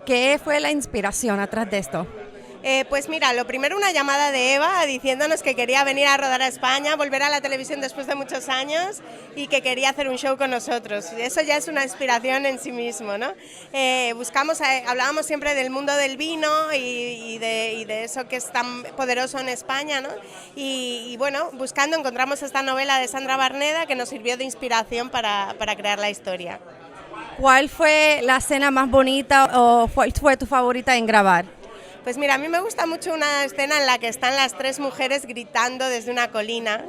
¿Qué fue la inspiración atrás de esto? Pues mira, lo primero una llamada de Eva diciéndonos que quería venir a rodar a España, volver a la televisión después de muchos años y que quería hacer un show con nosotros. Eso ya es una inspiración en sí mismo, ¿no? Hablábamos siempre del mundo del vino y de eso que es tan poderoso en España, ¿no? Y bueno, buscando encontramos esta novela de Sandra Barneda que nos sirvió de inspiración para crear la historia. ¿Cuál fue la escena más bonita o cuál fue tu favorita en grabar? Pues mira, a mí me gusta mucho una escena en la que están las tres mujeres gritando desde una colina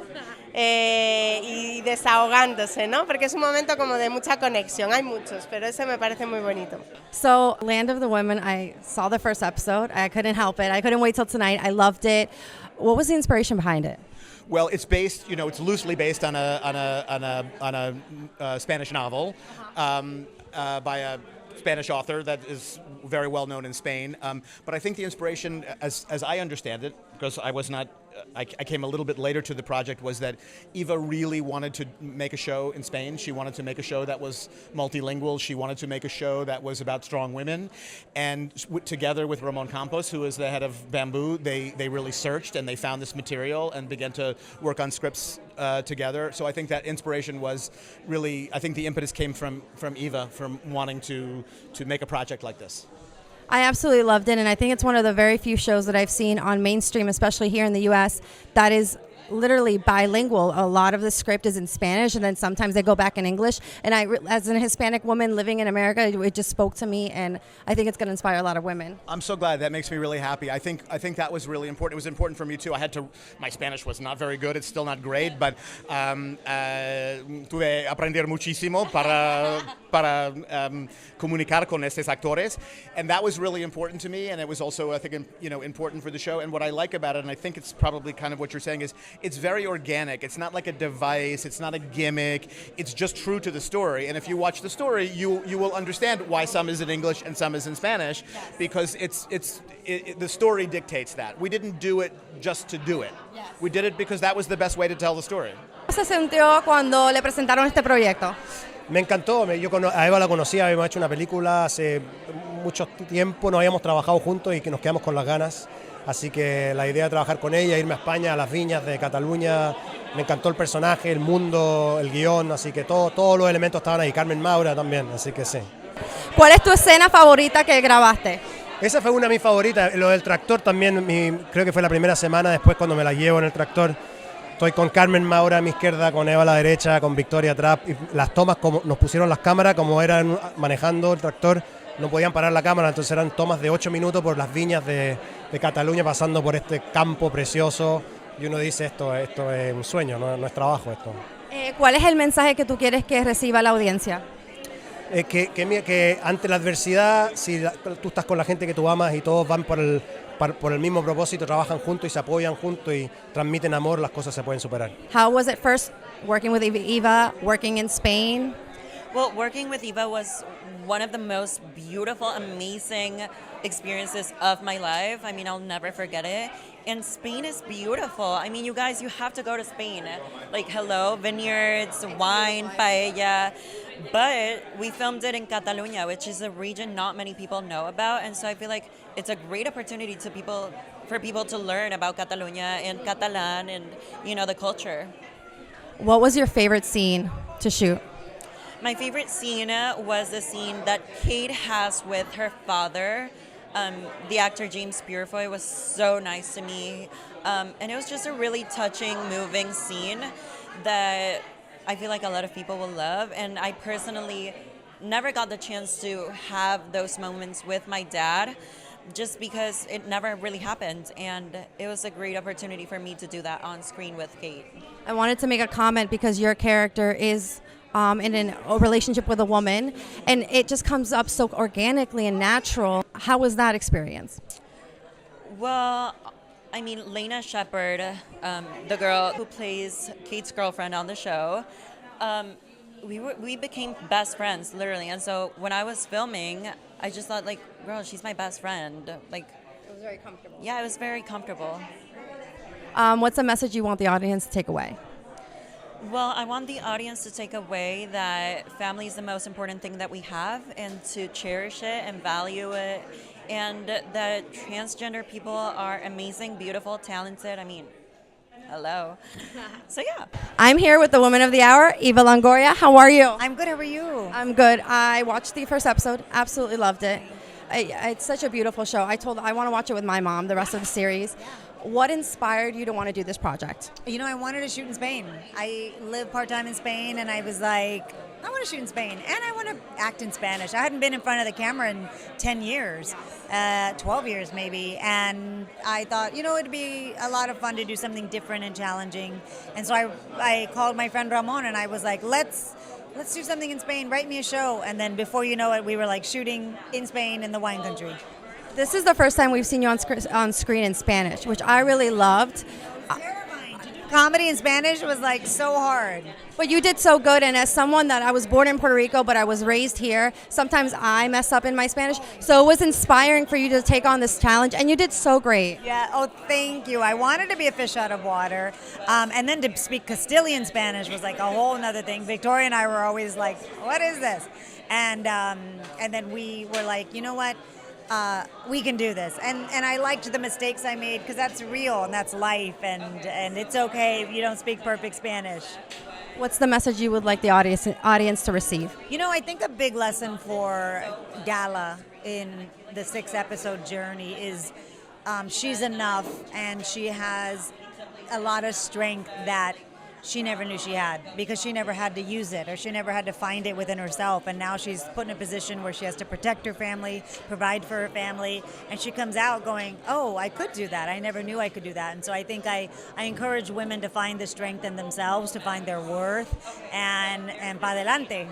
y desahogándose, ¿no? Porque es un momento como de mucha conexión, hay muchos, pero ese me parece muy bonito. So, Land of the Women, I saw the first episode. I couldn't help it. I couldn't wait till tonight. I loved it. What was the inspiration behind it? Well, it's based, it's loosely based on a Spanish novel by a Spanish author that is very well known in Spain. But I think the inspiration, as I understand it, because I came a little bit later to the project, was that Eva really wanted to make a show in Spain. She wanted to make a show that was multilingual. She wanted to make a show that was about strong women. And together with Ramon Campos, who is the head of Bamboo, they really searched and they found this material and began to work on scripts together. So I think that inspiration was really, I think the impetus came from Eva, from wanting to make a project like this. I absolutely loved it, and I think it's one of the very few shows that I've seen on mainstream, especially here in the U.S., that is literally bilingual. A lot of the script is in Spanish, and then sometimes they go back in English. And as a Hispanic woman living in America, it just spoke to me, and I think it's going to inspire a lot of women. I'm so glad. That makes me really happy. I think that was really important. It was important for me too. My Spanish was not very good. It's still not great, but tuve aprender muchísimo para comunicar con estos actores, and that was really important to me. And it was also, I think, important for the show. And what I like about it, and I think it's probably kind of what you're saying, is it's very organic. It's not like a device. It's not a gimmick. It's just true to the story. And if you watch the story, you will understand why some is in English and some is in Spanish, because the story dictates that. We didn't do it just to do it. We did it because that was the best way to tell the story. ¿Cómo se sintió cuando le presentaron este proyecto? Me encantó, yo a Eva la conocía, habíamos hecho una película hace mucho tiempo, no habíamos trabajado juntos y que nos quedamos con las ganas. Así que la idea de trabajar con ella, irme a España, a las viñas de Cataluña, me encantó el personaje, el mundo, el guión, así que todos los elementos estaban ahí, Carmen Maura también, así que sí. ¿Cuál es tu escena favorita que grabaste? Esa fue una de mis favoritas, lo del tractor también, creo que fue la primera semana después cuando me la llevo en el tractor. Estoy con Carmen Maura a mi izquierda, con Eva a la derecha, con Victoria atrás, y las tomas, como nos pusieron las cámaras, como eran manejando el tractor, no podían parar la cámara, entonces eran tomas de 8 minutos por las viñas de Cataluña, pasando por este campo precioso, y uno dice, esto es un sueño, no es trabajo esto. ¿Cuál es el mensaje que tú quieres que reciba la audiencia? Que ante la adversidad, si tú estás con la gente que tú amas y todos van por el mismo propósito, trabajan juntos y se apoyan juntos y transmiten amor, las cosas se pueden superar. How was it first working with Eva, working in Spain? Well, working with Eva was one of the most beautiful, amazing experiences of my life. I mean, I'll never forget it. And Spain is beautiful. I mean, you guys, you have to go to Spain. Like, hello, vineyards, wine, paella. But we filmed it in Catalunya, which is a region not many people know about. And so I feel like it's a great opportunity for people to learn about Catalunya and Catalan and, the culture. What was your favorite scene to shoot? My favorite scene was the scene that Kate has with her father. The actor James Purefoy was so nice to me. And it was just a really touching, moving scene that I feel like a lot of people will love. And I personally never got the chance to have those moments with my dad, just because it never really happened. And it was a great opportunity for me to do that on screen with Kate. I wanted to make a comment because your character is in a relationship with a woman, and it just comes up so organically and natural. How was that experience? Well, I mean, Lena Shepherd, the girl who plays Kate's girlfriend on the show, we became best friends, literally. And so when I was filming, I just thought, like, girl, she's my best friend. Like, It was very comfortable. Yeah, it was very comfortable. What's a message you want the audience to take away? Well, I want the audience to take away that family is the most important thing that we have and to cherish it and value it, and that transgender people are amazing, beautiful, talented. I mean, hello. So, yeah. I'm here with the woman of the hour, Eva Longoria. How are you? I'm good. How are you? I'm good. I watched the first episode. Absolutely loved it. It's such a beautiful show. I want to watch it with my mom, the rest of the series. What inspired you to want to do this project? You know, I wanted to shoot in Spain. I live part-time in Spain, and I was like, I want to shoot in Spain, and I want to act in Spanish. I hadn't been in front of the camera in 10 years, 12 years maybe, and I thought, you know, it'd be a lot of fun to do something different and challenging. And so I called my friend Ramon, and I was like, let's do something in Spain, write me a show. And then before you know it, we were like shooting in Spain in the wine country. This is the first time we've seen you on screen in Spanish, which I really loved. Terrifying. To do comedy in Spanish was like so hard. But you did so good, and as someone that I was born in Puerto Rico, but I was raised here, sometimes I mess up in my Spanish. So it was inspiring for you to take on this challenge, and you did so great. Yeah, oh, thank you. I wanted to be a fish out of water. And then to speak Castilian Spanish was like a whole nother thing. Victoria and I were always like, what is this? And then we were like, you know what? We can do this. And I liked the mistakes I made because that's real and that's life, and it's okay if you don't speak perfect Spanish. What's the message you would like the audience to receive? You know, I think a big lesson for Gala in the 6-episode journey is she's enough, and she has a lot of strength that she never knew she had because she never had to use it, or she never had to find it within herself. And now she's put in a position where she has to protect her family, provide for her family, and she comes out going, oh, I could do that. I never knew I could do that. And so I think I encourage women to find the strength in themselves, to find their worth, and pa' adelante.